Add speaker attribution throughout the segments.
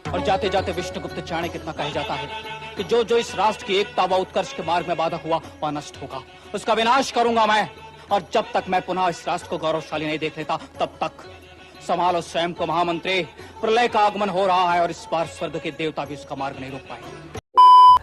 Speaker 1: और जाते जाते विष्णुगुप्त जाने कितना कह जाता है कि जो जो इस राष्ट्र की एकता व उत्कर्ष के मार्ग में बाधक हुआ वह नष्ट होगा, उसका विनाश करूंगा मैं। और जब तक मैं पुनः इस राष्ट्र को गौरवशाली नहीं देख लेता तब तक संभालो स्वयं को महामंत्री। प्रलय का आगमन हो रहा है और इस बार स्वर्ग के देवता भी उसका मार्ग नहीं रोक पाएंगे।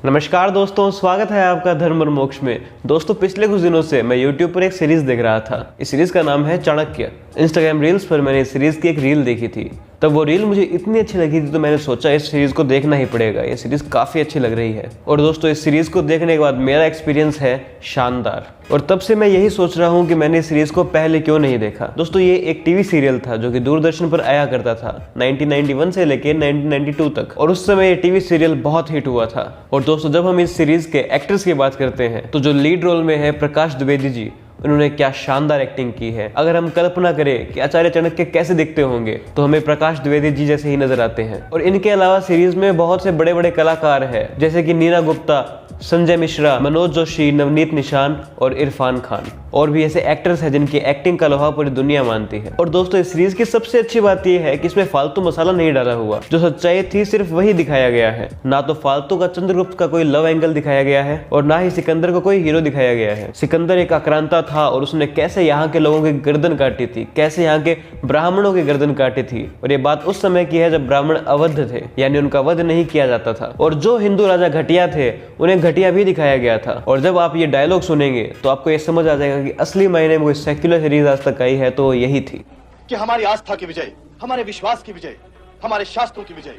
Speaker 2: नमस्कार दोस्तों, स्वागत है आपका धर्म और मोक्ष में। दोस्तों, पिछले कुछ दिनों से मैं YouTube पर एक सीरीज देख रहा था। इस सीरीज का नाम है चाणक्य। इंस्टाग्राम रील्स पर मैंने इस सीरीज की एक रील देखी थी। तब वो रील मुझे इतनी अच्छी लगी थी तो मैंने सोचा इस सीरीज को देखना ही पड़ेगा। ये सीरीज काफी अच्छी लग रही है। और दोस्तों, इस सीरीज को देखने के बाद मेरा एक्सपीरियंस है शानदार। और तब से मैं यही सोच रहा हूँ कि मैंने इस सीरीज को पहले क्यों नहीं देखा। दोस्तों, ये एक टीवी सीरियल था जो कि दूरदर्शन पर आया करता था 1991 से लेकर 1992 तक। और उस समय ये टीवी सीरियल बहुत हिट हुआ था। और दोस्तों, जब हम इस सीरीज के एक्टर्स की बात करते हैं तो जो लीड रोल में है प्रकाश द्विवेदी जी, उन्होंने क्या शानदार एक्टिंग की है। अगर हम कल्पना करें कि आचार्य चाणक्य कैसे दिखते होंगे तो हमें प्रकाश द्विवेदी जी जैसे ही नजर आते हैं। और इनके अलावा सीरीज में बहुत से बड़े बड़े कलाकार हैं, जैसे कि नीना गुप्ता, संजय मिश्रा, मनोज जोशी, नवनीत निशान और इरफान खान। और भी ऐसे एक्टर्स हैं जिनकी एक्टिंग का लोहा पूरी दुनिया मानती है। और दोस्तों, इस सीरीज की सबसे अच्छी बात यह है कि इसमें फालतू मसाला नहीं डाला हुआ। जो सच्चाई थी सिर्फ वही दिखाया गया है। ना तो फालतू का चंद्रगुप्त का कोई लव एंगल दिखाया गया है और ना ही सिकंदर को कोई हीरो दिखाया गया है। सिकंदर एक आक्रांता था और उसने कैसे यहाँ के लोगों की गर्दन काटी थी, कैसे यहाँ के ब्राह्मणों की गर्दन काटी थी। और ये बात उस समय की है जब ब्राह्मण अवध थे, यानी उनका वध नहीं किया जाता था। और जो हिंदू राजा घटिया थे उन्हें घटिया भी दिखाया गया था। और जब आप ये डायलॉग सुनेंगे तो आपको ये समझ आ जाएगा कि असली मायने में कोई सेक्युलर सीरीज आज तक आई है तो यही थी
Speaker 3: कि हमारी आस्था की विजय, हमारे विश्वास की विजय, हमारे शास्त्रों की विजय,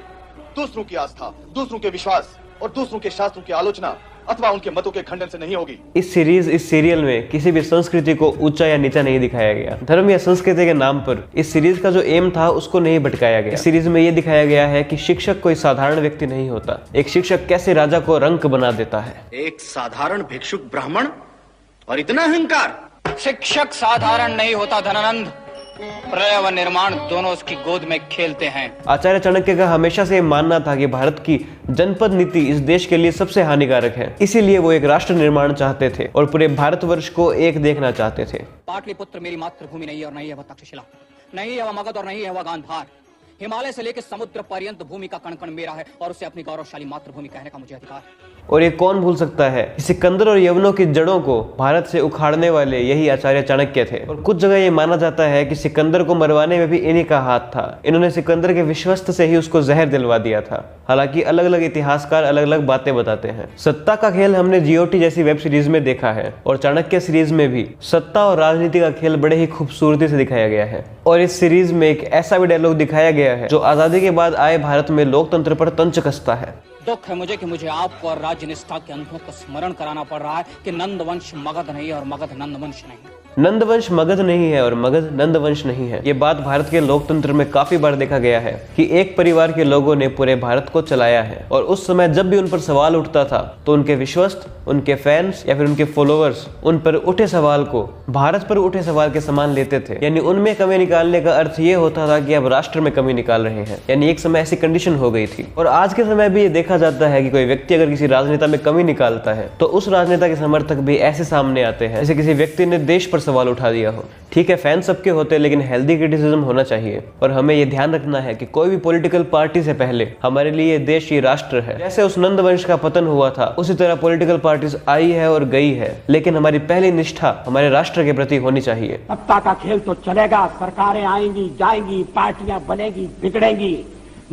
Speaker 3: दूसरों की आस्था, दूसरों के विश्वास और दूसरों के शास्त्रों की आलोचना अथवा उनके मतों के खंडन से नहीं होगी।
Speaker 2: इस सीरियल में किसी भी संस्कृति को ऊंचा या नीचा नहीं दिखाया गया। धर्म या संस्कृति के नाम पर इस सीरीज का जो एम था उसको नहीं भटकाया गया। इस सीरीज में ये दिखाया गया है कि शिक्षक कोई साधारण व्यक्ति नहीं होता। एक शिक्षक कैसे राजा को रंक बना देता है।
Speaker 4: एक साधारण भिक्षुक ब्राह्मण और इतना अहंकार।
Speaker 1: शिक्षक साधारण नहीं होता धनानंद, प्रलय व निर्माण दोनों उसकी गोद में खेलते हैं।
Speaker 2: आचार्य चाणक्य का हमेशा से मानना था कि भारत की जनपद नीति इस देश के लिए सबसे हानिकारक है। इसीलिए वो एक राष्ट्र निर्माण चाहते थे और पूरे भारतवर्ष को एक देखना चाहते थे।
Speaker 1: पाटलिपुत्र मेरी मातृभूमि नहीं है और नहीं है वह तक्षशिला, नहीं है वह मगध और नहीं है वह गांधार। हिमालय से लेकर समुद्र पर्यंत भूमि का कण कण मेरा है और उसे अपनी गौरवशाली मातृभूमि कहने का मुझे अधिकार है।
Speaker 2: और ये कौन भूल सकता है, सिकंदर और यवनों की जड़ों को भारत से उखाड़ने वाले यही आचार्य चाणक्य थे। और कुछ जगह ये माना जाता है कि सिकंदर को मरवाने में भी इन्हीं का हाथ था। इन्होंने सिकंदर के विश्वस्त से ही उसको जहर दिलवा दिया था। हालांकि अलग अलग इतिहासकार अलग अलग बातें बताते हैं। सत्ता का खेल हमने GOT जैसी वेब सीरीज में देखा है और चाणक्य सीरीज में भी सत्ता और राजनीति का खेल बड़े ही खूबसूरती से दिखाया गया है। और इस सीरीज में एक ऐसा भी डायलॉग दिखाया गया है जो आजादी के बाद आए भारत में लोकतंत्र पर तंच कसता है।
Speaker 1: दुख है मुझे कि मुझे आपको और राज्य निष्ठा के अनुभव को स्मरण कराना पड़ रहा है कि नंदवंश मगध नहीं है और मगध नंदवंश नहीं।
Speaker 2: नंदवंश मगध नहीं है और मगध नंदवंश नहीं है। ये बात भारत के लोकतंत्र में काफी बार देखा गया है कि एक परिवार के लोगों ने पूरे भारत को चलाया है। और उस समय जब भी उन पर सवाल उठता था तो उनके विश्वस्त, उनके फैंस या फिर उनके फॉलोअर्स उन पर उठे सवाल को भारत पर उठे सवाल के समान लेते थे। यानी उनमें कमी निकालने का अर्थ ये होता था कि अब राष्ट्र में कमी निकाल रहे हैं। यानी एक समय ऐसी कंडीशन हो गई थी। और आज के समय भी ये देखा जाता है कि कोई व्यक्ति अगर किसी राजनेता में कमी निकालता है तो उस राजनेता के समर्थक भी ऐसे सामने आते हैं जैसे किसी व्यक्ति ने देश पर सवाल उठा दिया हो। ठीक है, फैन सबके होते हैं लेकिन हेल्दी क्रिटिसिज्म होना चाहिए। और हमें यह ध्यान रखना है कि कोई भी पॉलिटिकल पार्टी से पहले हमारे लिए देश ये राष्ट्र है। जैसे उस नंदवंश का पतन हुआ था उसी तरह पॉलिटिकल पार्टीज आई है और गई है, लेकिन हमारी पहली निष्ठा हमारे राष्ट्र के प्रति होनी चाहिए।
Speaker 5: सत्ता का खेल तो चलेगा, सरकारें आएंगी जाएंगी, पार्टियां बनेगी बिगड़ेंगी,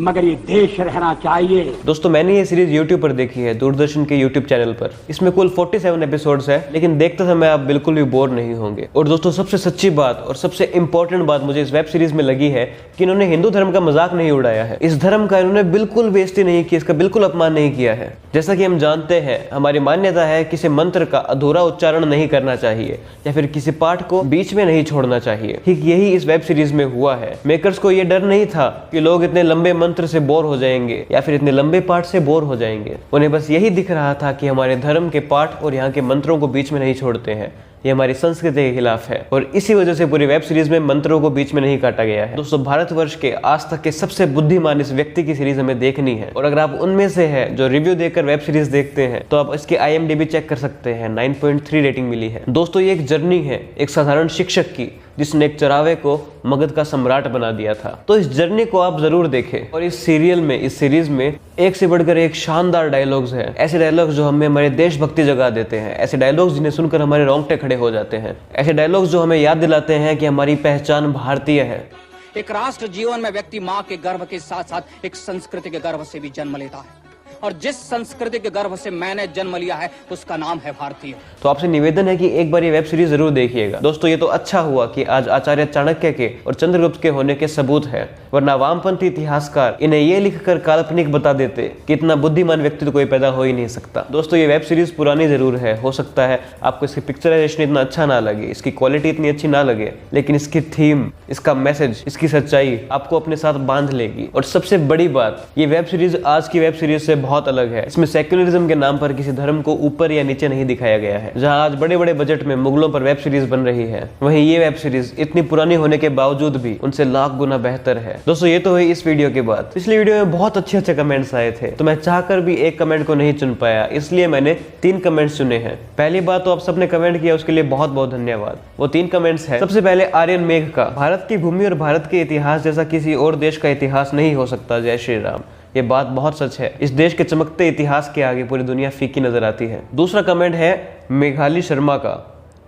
Speaker 5: मगर ये देश रहना चाहिए।
Speaker 2: दोस्तों, मैंने ये सीरीज YouTube पर देखी है, दूरदर्शन के YouTube चैनल पर। इसमें कुल 47 एपिसोड्स है, लेकिन देखते समय आप बिल्कुल भी बोर नहीं होंगे। और दोस्तों, सबसे सच्ची बात और सबसे इंपॉर्टेंट बात मुझे इस वेब सीरीज में लगी है कि इन्होंने हिंदू धर्म का मजाक नहीं उड़ाया है। इस धर्म का इन्होंने बिल्कुल बेइज्जती नहीं की, इसका बिल्कुल अपमान नहीं किया है। जैसा कि हम जानते हैं, हमारी मान्यता है किसी मंत्र का अधूरा उच्चारण नहीं करना चाहिए या फिर किसी पाठ को बीच में नहीं छोड़ना चाहिए। ठीक यही इस वेब सीरीज में हुआ है। मेकर्स को यह डर नहीं था कि लोग इतने लंबे मंत्र से बोर हो जाएंगे या फिर इतने लंबे पाठ से बोर हो जाएंगे। उन्हें बस यही दिख रहा था कि हमारे धर्म के पाठ और यहाँ के मंत्रों को बीच में नहीं छोड़ते हैं। ये हमारी संस्कृति के खिलाफ है और इसी वजह से पूरी वेब सीरीज में मंत्रों को बीच में नहीं काटा गया है। दोस्तों, भारतवर्ष के आज तक के सबसे बुद्धिमान इस व्यक्ति की सीरीज हमें देखनी है और अगर आप उनमें से है जो रिव्यू देकर वेब सीरीज देखते हैं तो आप इसके IMDb चेक कर सकते हैं। 9.3 रेटिंग मिली है। दोस्तों, ये एक जर्नी है एक साधारण शिक्षक की जिसने एक चरावे को मगध का सम्राट बना दिया था। तो इस जर्नी को आप जरूर देखें। और इस सीरियल में, इस सीरीज में एक से बढ़कर एक शानदार डायलॉग्स हैं। ऐसे डायलॉग्स जो हमें हमारे देशभक्ति जगा देते हैं, ऐसे डायलॉग्स जिन्हें सुनकर हमारे रोंगटे खड़े हो जाते हैं, ऐसे डायलॉग्स जो हमें याद दिलाते हैं कि हमारी पहचान भारतीय है।
Speaker 1: एक राष्ट्र जीवन में व्यक्ति माँ के गर्भ के साथ साथ एक संस्कृति के गर्भ से भी जन्म लेता है, और जिस संस्कृति के गर्भ से मैंने जन्म लिया है उसका नाम है भारतीय।
Speaker 2: तो आपसे निवेदन है कि एक बार ये वेब सीरीज जरूर देखिएगा। दोस्तों, ये तो अच्छा हुआ कि आज आचार्य चाणक्य के और चंद्रगुप्त के होने के सबूत है, वरना वामपंथी इतिहासकार इन्हें ये लिखकर काल्पनिक बता देते कि इतना बुद्धिमान व्यक्ति तो कोई पैदा हो ही नहीं सकता। दोस्तों, ये वेब सीरीज पुरानी जरूर है, हो सकता है आपको इसकी पिक्चराइजेशन इतना अच्छा ना लगे, इसकी क्वालिटी इतनी अच्छी ना लगे, लेकिन इसकी थीम, इसका मैसेज, इसकी सच्चाई आपको अपने साथ बांध लेगी। और सबसे बड़ी बात, ये वेब सीरीज आज की वेब सीरीज से बहुत अलग है। इसमें सेक्युलरिज्म के नाम पर किसी धर्म को ऊपर या नीचे नहीं दिखाया गया है। जहां आज बड़े बड़े बजट में मुगलों पर वेब सीरीज बन रही है, वहीं ये वेब सीरीज इतनी पुरानी होने के बावजूद भी उनसे लाख गुना बेहतर है। दोस्तों, ये तो हुई इस वीडियो के बाद। पिछली वीडियो में बहुत अच्छे कमेंट्स आए थे, तो मैं चाहकर भी एक कमेंट को नहीं चुन पाया, इसलिए मैंने 3 कमेंट्स चुने हैं। पहली बात तो आप सबने कमेंट किया, उसके लिए बहुत बहुत धन्यवाद। वो 3 कमेंट्स है। सबसे पहले आर्यन मेघ का, भारत की भूमि और भारत के इतिहास जैसा किसी और देश का इतिहास नहीं हो सकता। जय श्री राम। ये बात बहुत सच है। इस देश के चमकते इतिहास के आगे पूरी दुनिया फीकी नजर आती है। दूसरा कमेंट है मेघाली शर्मा का,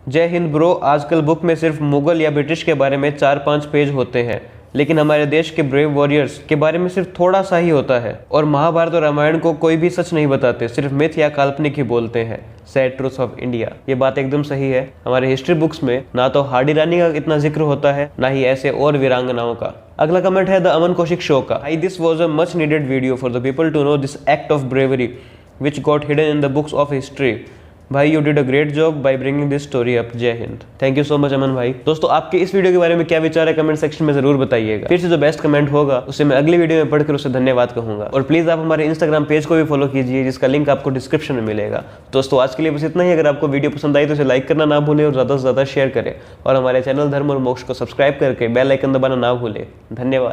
Speaker 2: जय हिंद ब्रो, आजकल बुक में सिर्फ मुगल या ब्रिटिश के बारे में 4-5 पेज होते हैं, लेकिन हमारे देश के ब्रेव वॉरियर्स के बारे में सिर्फ थोड़ा सा ही होता है, और महाभारत और रामायण को कोई भी सच नहीं बताते, सिर्फ मिथ या काल्पनिक ही बोलते हैं। Sad truths of India. ये बात एकदम सही है। हमारे हिस्ट्री बुक्स में ना तो हार्डी रानी का इतना जिक्र होता है, ना ही ऐसे और वीरांगनाओं का। अगला कमेंट है द अमन कौशिक शो का, I this was a much needed video for the people to know this act of bravery which got hidden in the books of history. भाई, you did a great job by bringing this story up. जय हिंद। Thank you so much Aman भाई। दोस्तों, आपके इस video के बारे में क्या विचार है कमेंट सेक्शन में जरूर बताइएगा। फिर से जो बेस्ट कमेंट होगा उसे मैं अगली वीडियो में पढ़कर उसे धन्यवाद कहूंगा। और प्लीज आप हमारे इंस्टाग्राम पेज को भी फॉलो कीजिए, जिसका लिंक आपको डिस्क्रिप्शन में मिलेगा। दोस्तों, आज के लिए बस इतना ही। अगर आपको वीडियो पसंद आई तो इसे लाइक करना ना भूलें और ज्यादा से ज्यादा शेयर करें, और हमारे चैनल धर्म और मोक्ष को सब्सक्राइब करके बेल आइकन दबाना ना भूलें। धन्यवाद।